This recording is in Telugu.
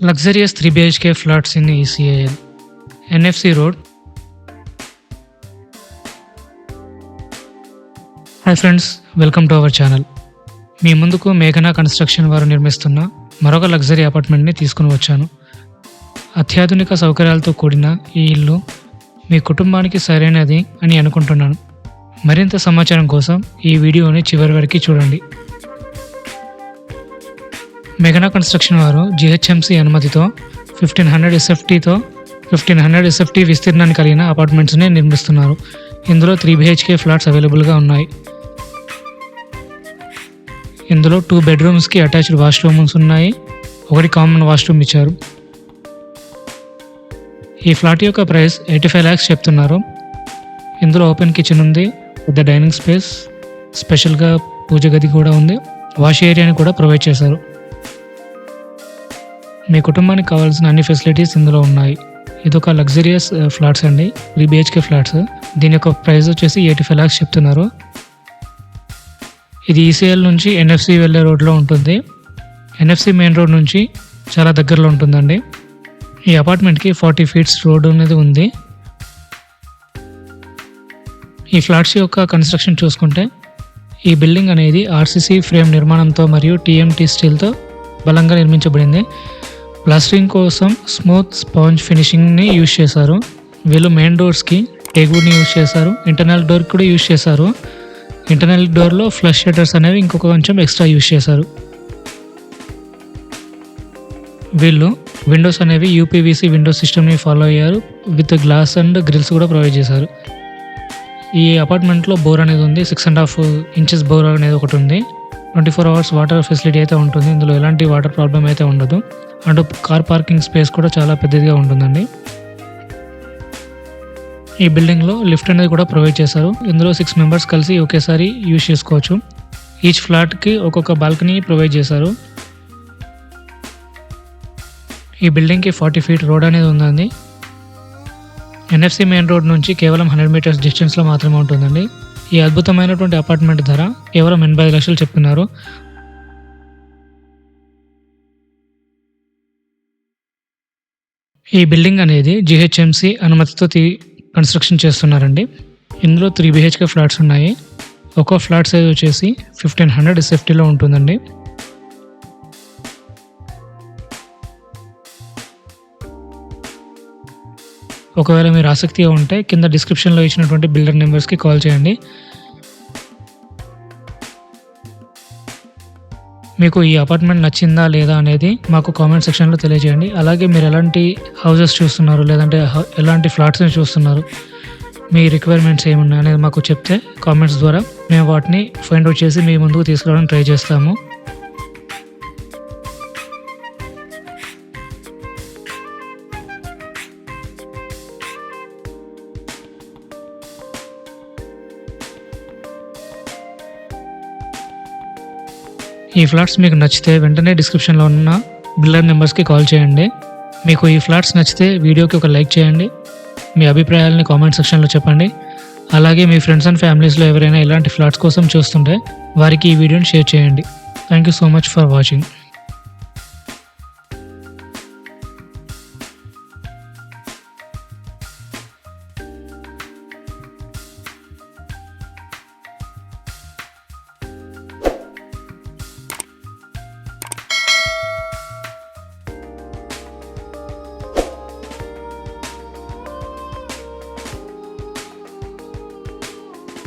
Luxurious 3 BHK flats in ECAL, NFC Road. Hi friends, welcome to our channel. మీ ముందుకు మేఘనా కన్స్ట్రక్షన్ వారు నిర్మిస్తున్న మరొక లగ్జరీ అపార్ట్మెంట్ని తీసుకుని వచ్చాను. అత్యాధునిక సౌకర్యాలతో కూడిన ఈ ఇల్లు మీ కుటుంబానికి సరైనది అని అనుకుంటున్నాను. మరింత సమాచారం కోసం ఈ వీడియోని చివరి వరకు చూడండి. మేఘనా కన్స్ట్రక్షన్ వారు GHMC అనుమతితో 1500 SFT విస్తీర్ణాన్ని కలిగిన అపార్ట్మెంట్స్ని నిర్మిస్తున్నారు. ఇందులో 3 BHK ఫ్లాట్స్ అవైలబుల్గా ఉన్నాయి. ఇందులో 2 బెడ్రూమ్స్కి అటాచ్డ్ వాష్రూమ్స్ ఉన్నాయి, ఒకటి కామన్ వాష్రూమ్ ఇచ్చారు. ఈ ఫ్లాట్ యొక్క ప్రైస్ 85 lakhs చెప్తున్నారు. ఇందులో ఓపెన్ కిచెన్ ఉంది, పెద్ద డైనింగ్ స్పేస్, స్పెషల్గా పూజ గది కూడా ఉంది, వాష్ ఏరియాని కూడా ప్రొవైడ్ చేశారు. మీ కుటుంబానికి కావాల్సిన అన్ని ఫెసిలిటీస్ ఇందులో ఉన్నాయి. ఇదొక లగ్జరియస్ ఫ్లాట్స్ అండి, 3 BHK ఫ్లాట్స్. దీని యొక్క ప్రైస్ వచ్చేసి 85 lakhs చెప్తున్నారు. ఇది ECL నుంచి NFC వెళ్ళే రోడ్లో ఉంటుంది. NFC మెయిన్ రోడ్ నుంచి చాలా దగ్గరలో ఉంటుందండి. ఈ అపార్ట్మెంట్కి 40 feet రోడ్డు అనేది ఉంది. ఈ ఫ్లాట్స్ యొక్క కన్స్ట్రక్షన్ చూసుకుంటే ఈ బిల్డింగ్ అనేది RCC ఫ్రేమ్ నిర్మాణంతో మరియు TMT స్టీల్తో బలంగా నిర్మించబడింది. ప్లాస్టరింగ్ కోసం స్మూత్ స్పాంజ్ ఫినిషింగ్ని యూజ్ చేశారు. వీళ్ళు మెయిన్ డోర్స్కి టేక్వుడ్ని యూజ్ చేశారు, ఇంటర్నల్ డోర్ కూడా యూజ్ చేశారు. ఇంటర్నల్ డోర్లో ఫ్లష్ షట్టర్స్ అనేవి ఇంకొక కొంచెం ఎక్స్ట్రా యూజ్ చేశారు. వీళ్ళు విండోస్ అనేవి UPVC విండోస్ సిస్టమ్ని ఫాలో అయ్యారు, విత్ గ్లాస్ అండ్ గ్రిల్స్ కూడా ప్రొవైడ్ చేశారు. ఈ అపార్ట్మెంట్లో బోర్ అనేది ఉంది, 6.5 inches బోర్ అనేది ఒకటి ఉంది. 24 hours వాటర్ ఫెసిలిటీ అయితే ఉంటుంది. ఇందులో ఎలాంటి వాటర్ ప్రాబ్లం అయితే ఉండదు. అండ్ కార్ పార్కింగ్ స్పేస్ కూడా చాలా పెద్దదిగా ఉంటుందండి. ఈ బిల్డింగ్లో లిఫ్ట్ అనేది కూడా ప్రొవైడ్ చేశారు. ఇందులో 6 members కలిసి ఒకేసారి యూజ్ చేసుకోవచ్చు. ఈచ్ ఫ్లాట్కి ఒక్కొక్క బాల్కనీ ప్రొవైడ్ చేశారు. ఈ బిల్డింగ్కి 40 feet రోడ్ అనేది ఉందండి. NFC మెయిన్ రోడ్ నుంచి కేవలం 100 meters డిస్టెన్స్లో మాత్రమే ఉంటుందండి. ఈ అద్భుతమైనటువంటి అపార్ట్మెంట్ ధర కేవలం 85 lakhs చెప్తున్నారు. ఈ బిల్డింగ్ అనేది GHMC అనుమతితో కన్స్ట్రక్షన్ చేస్తున్నారండి. ఇందులో 3 BHK ఫ్లాట్స్ ఉన్నాయి. ఒక్కో ఫ్లాట్ సైజ్ వచ్చేసి 1500 SFTలో ఉంటుందండి. ఒకవేళ మీరు ఆసక్తిగా ఉంటే కింద డిస్క్రిప్షన్లో ఇచ్చినటువంటి బిల్డర్ నెంబర్స్కి కాల్ చేయండి. మీకు ఈ అపార్ట్మెంట్ నచ్చిందా లేదా అనేది మాకు కామెంట్ సెక్షన్లో తెలియజేయండి. అలాగే మీరు ఎలాంటి హౌసెస్ చూస్తున్నారు, లేదంటే ఎలాంటి ఫ్లాట్స్ని చూస్తున్నారు, మీ రిక్వైర్మెంట్స్ ఏమున్నాయి అనేది మాకు చెప్తే కామెంట్స్ ద్వారా మేము వాటిని ఫైండ్ అవుట్ చేసి మీ ముందుకు తీసుకురావడానికి ట్రై చేస్తాము. ఈ ఫ్లాట్స్ మీకు నచ్చితే వెంటనే డిస్క్రిప్షన్లో ఉన్న బిల్డర్ నెంబర్స్కి కాల్ చేయండి. మీకు ఈ ఫ్లాట్స్ నచ్చితే వీడియోకి ఒక లైక్ చేయండి, మీ అభిప్రాయాలని కామెంట్ సెక్షన్లో చెప్పండి. అలాగే మీ ఫ్రెండ్స్ అండ్ ఫ్యామిలీస్లో ఎవరైనా ఇలాంటి ఫ్లాట్స్ కోసం చూస్తుంటే వారికి ఈ వీడియోని షేర్ చేయండి. Thank you so much for watching.